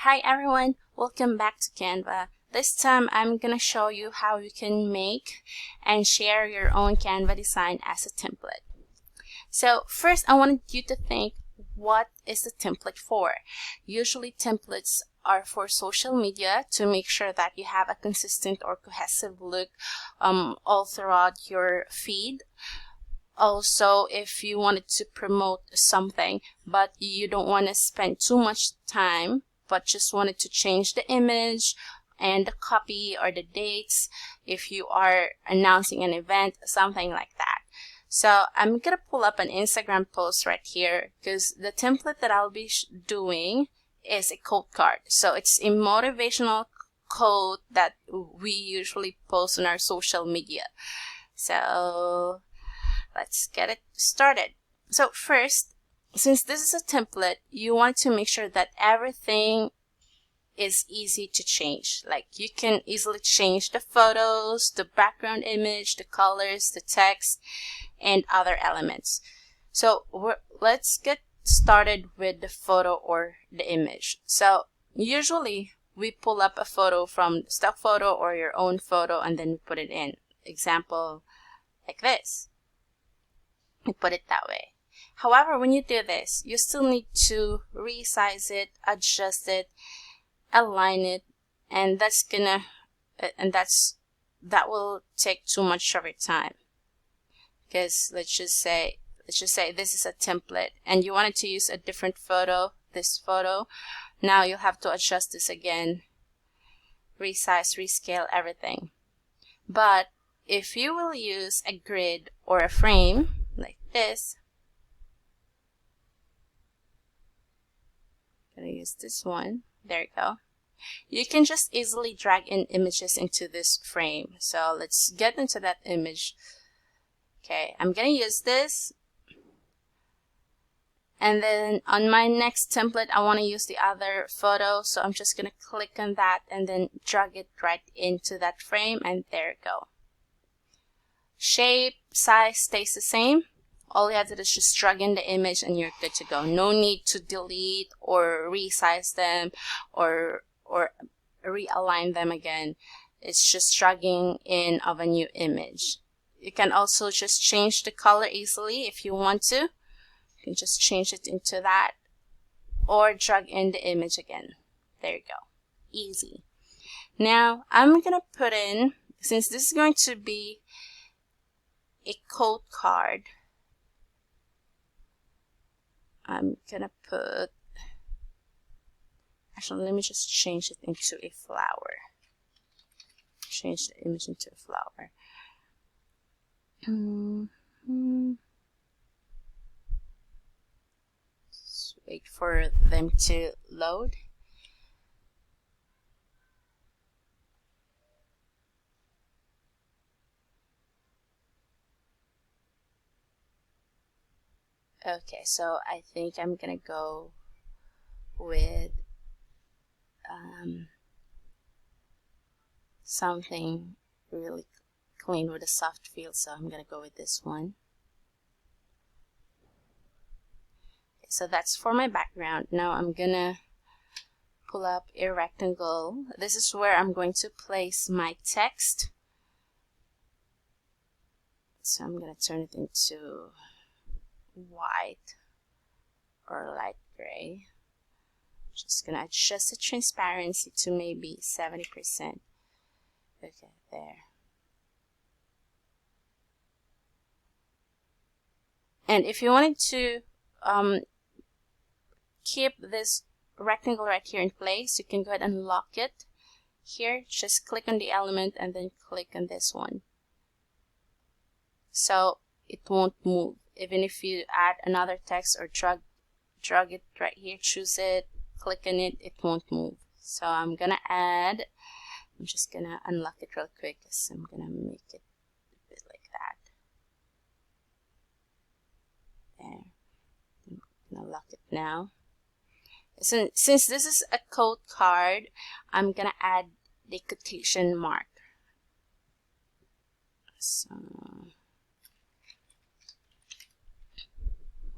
Hi everyone, welcome back to Canva. This time I'm gonna show you how you can make and share your own Canva design as a template. So first I wanted you to think, what is the template for? Usually templates are for social media to make sure that you have a consistent or cohesive look all throughout your feed. Also, if you wanted to promote something but you don't want to spend too much time but just wanted to change the image and the copy or the dates if you are announcing an event, something like that. So I'm gonna pull up an Instagram post right here because the template that I'll be doing is a quote card. So it's a motivational quote that we usually post on our social media. So let's get it started. So first, since this is a template, you want to make sure that everything is easy to change. Like you can easily change the photos, the background image, the colors, the text, and other elements. So let's get started with the photo or the image. So usually we pull up a photo from stock photo or your own photo and then we put it in. Example like this. We put it that way. However, when you do this, you still need to resize it, adjust it, align it, and that will take too much of your time. Because let's just say this is a template and you wanted to use a different photo, this photo. Now you'll have to adjust this again, resize, rescale everything. But if you will use a grid or a frame like this, I'm gonna use this one. There you go. You can just easily drag in images into this frame. So let's get into that image. Okay, I'm gonna use this, and then on my next template I want to use the other photo, so I'm just gonna click on that and then drag it right into that frame, and there you go. Shape, size stays the same. All you have to do is just drag in the image and you're good to go. No need to delete or resize them or realign them again. It's just dragging in of a new image. You can also just change the color easily if you want to. You can just change it into that or drag in the image again. There you go. Easy. Now I'm gonna put in, since this is going to be a quote card, I'm gonna put, actually let me just change it into a flower. Change the image into a flower. Just wait for them to load. Okay, so I think I'm gonna go with something really clean with a soft feel, so I'm gonna go with this one. Okay, so that's for my background. Now I'm gonna pull up a rectangle. This is where I'm going to place my text. So I'm gonna turn it into white or light gray. Just gonna adjust the transparency to maybe 70%. Okay, there. And if you wanted to keep this rectangle right here in place, you can go ahead and lock it. Here, just click on the element and then click on this one. So it won't move. Even if you add another text or drag it right here, choose it, click on it, it won't move. So I'm just gonna unlock it real quick, because I'm gonna make it a bit like that. There. I'm gonna lock it now. So, since this is a quote card, I'm gonna add the quotation mark. So,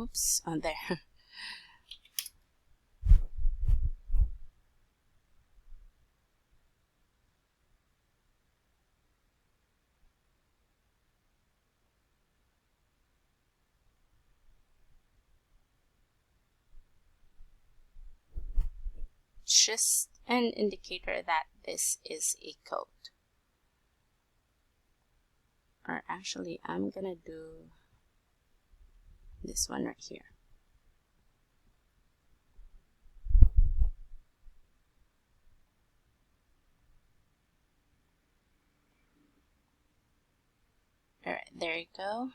oops, on there. just an indicator that this is a code. Or actually, I'm gonna do this one right here. Alright, there you go.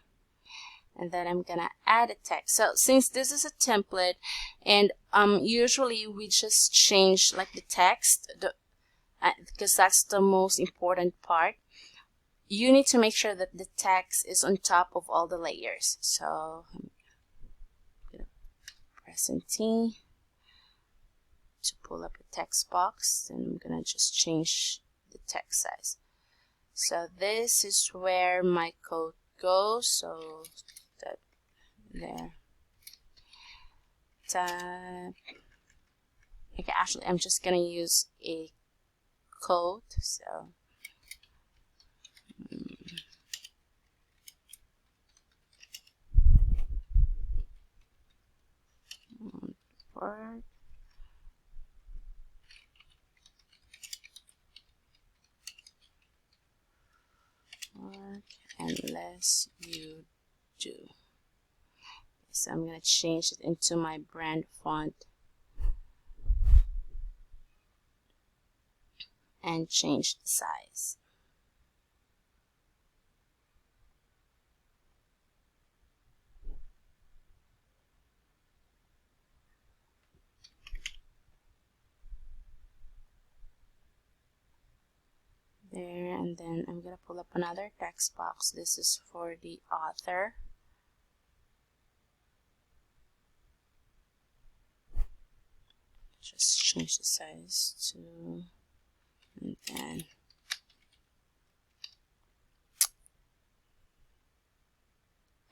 And then I'm gonna add a text. So since this is a template, and usually we just change like the text, because that's the most important part. You need to make sure that the text is on top of all the layers. So I'm gonna press T to pull up a text box, and I'm gonna just change the text size. So this is where my code goes. So that there. Okay, actually, I'm just gonna use a code. So word. Unless you do. So I'm going to change it into my brand font and change the size. There, and then I'm going to pull up another text box. This is for the author. Just change the size to, and then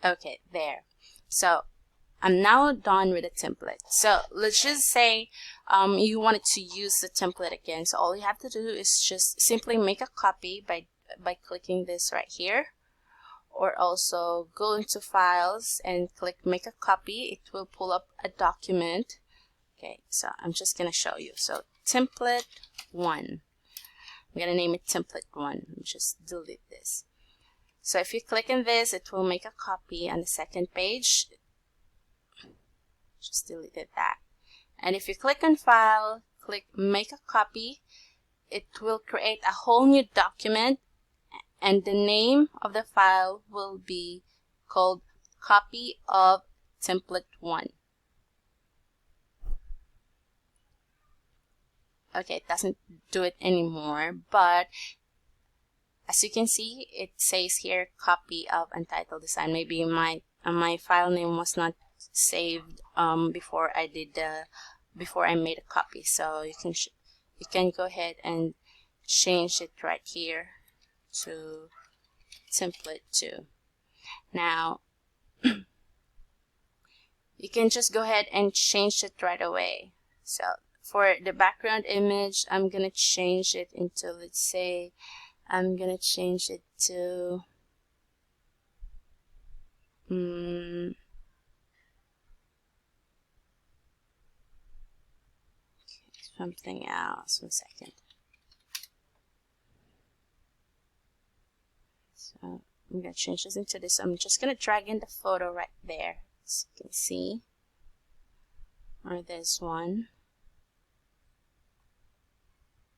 okay, there. So I'm now done with the template. So let's just say you wanted to use the template again. So all you have to do is just simply make a copy by clicking this right here, or also go into files and click make a copy. It will pull up a document. Okay, so I'm just gonna show you. So template 1. I'm gonna name it template 1. Just delete this. So if you click on this, it will make a copy on the second page. Just deleted that. And if you click on file, click make a copy, it will create a whole new document, and the name of the file will be called copy of template 1. Okay, it doesn't do it anymore, but as you can see, it says here copy of untitled design. Maybe my file name was not saved before I made a copy. So you can go ahead and change it right here to template 2. Now you can just go ahead and change it right away. So for the background image, I'm gonna change it into, let's say, I'm gonna change it to something else. 1 second. So I'm gonna change this into this. I'm just gonna drag in the photo right there, as you can see, or this one.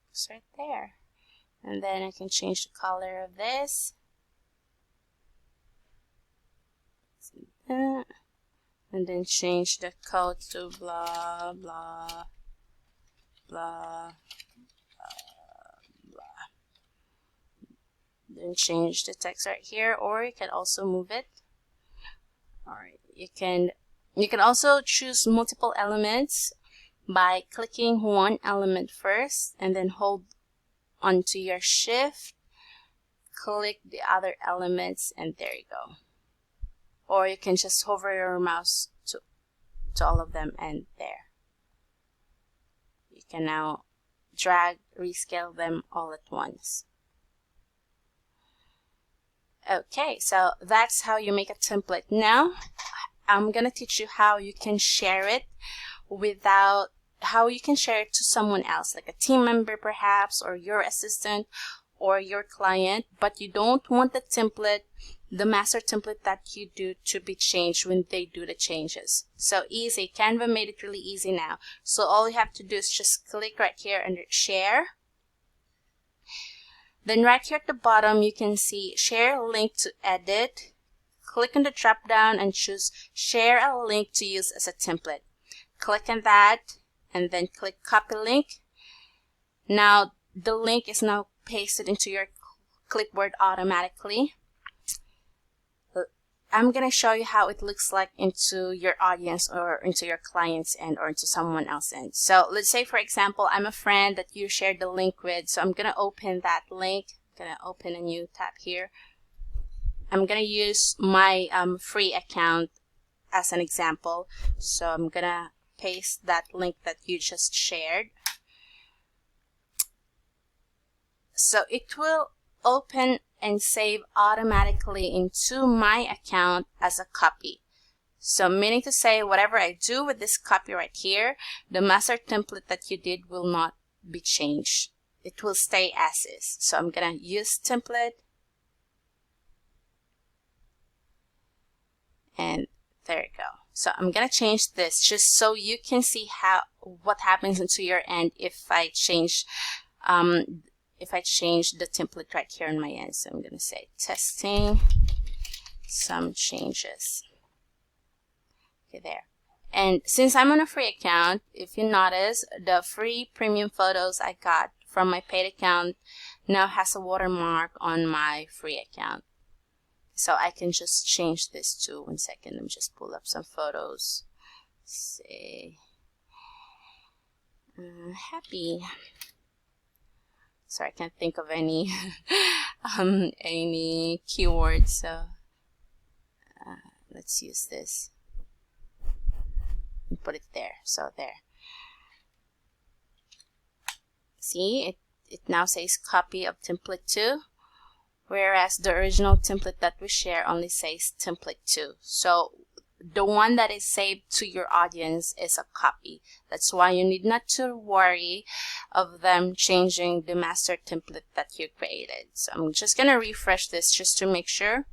It's right there. And then I can change the color of this. And then change the code to blah blah blah blah. Then change the text right here, or you can also move it. Alright, you can also choose multiple elements by clicking one element first and then hold onto your shift, click the other elements, and there you go. Or you can just hover your mouse to all of them, and there. You can now drag, rescale them all at once. Okay, so that's how you make a template. Now I'm gonna teach you how you can share it without how you can share it to someone else, like a team member perhaps, or your assistant, or your client, but you don't want the template, the master template that you do, to be changed when they do the changes. So easy. Canva made it really easy now. So all you have to do is just click right here under share. Then right here at the bottom you can see share link to edit. Click on the drop down and choose share a link to use as a template. Click on that and then click copy link. Now the link is now pasted into your clipboard automatically. I'm gonna show you how it looks like into your audience or into your client's end or into someone else's end. So let's say, for example, I'm a friend that you shared the link with. So I'm gonna open that link. I'm gonna open a new tab here. I'm gonna use my free account as an example. So I'm gonna paste that link that you just shared. So it will open and save automatically into my account as a copy. So meaning to say, whatever I do with this copy right here, the master template that you did will not be changed. It will stay as is. So I'm gonna use template, and there you go. So I'm gonna change this just so you can see what happens into your end if I change the template right here on my end. So I'm gonna say testing some changes. Okay, there. And since I'm on a free account, if you notice, the free premium photos I got from my paid account now has a watermark on my free account. So I can just change this to, 1 second, let me just pull up some photos. Say happy. Sorry, I can't think of any any keywords, so let's use this and put it there. So there. See, it now says copy of template 2, whereas the original template that we share only says template 2. So the one that is saved to your audience is a copy. That's why you need not to worry of them changing the master template that you created. So I'm just gonna refresh this just to make sure.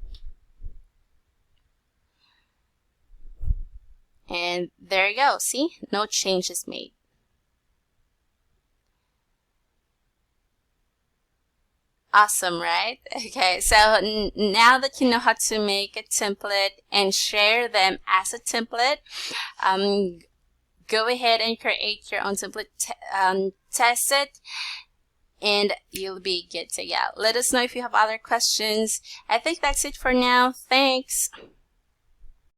And there you go. See, no changes made. Awesome, right? Okay, so now that you know how to make a template and share them as a template, go ahead and create your own template, test it, and you'll be good to go. Let us know if you have other questions. I think that's it for now. Thanks.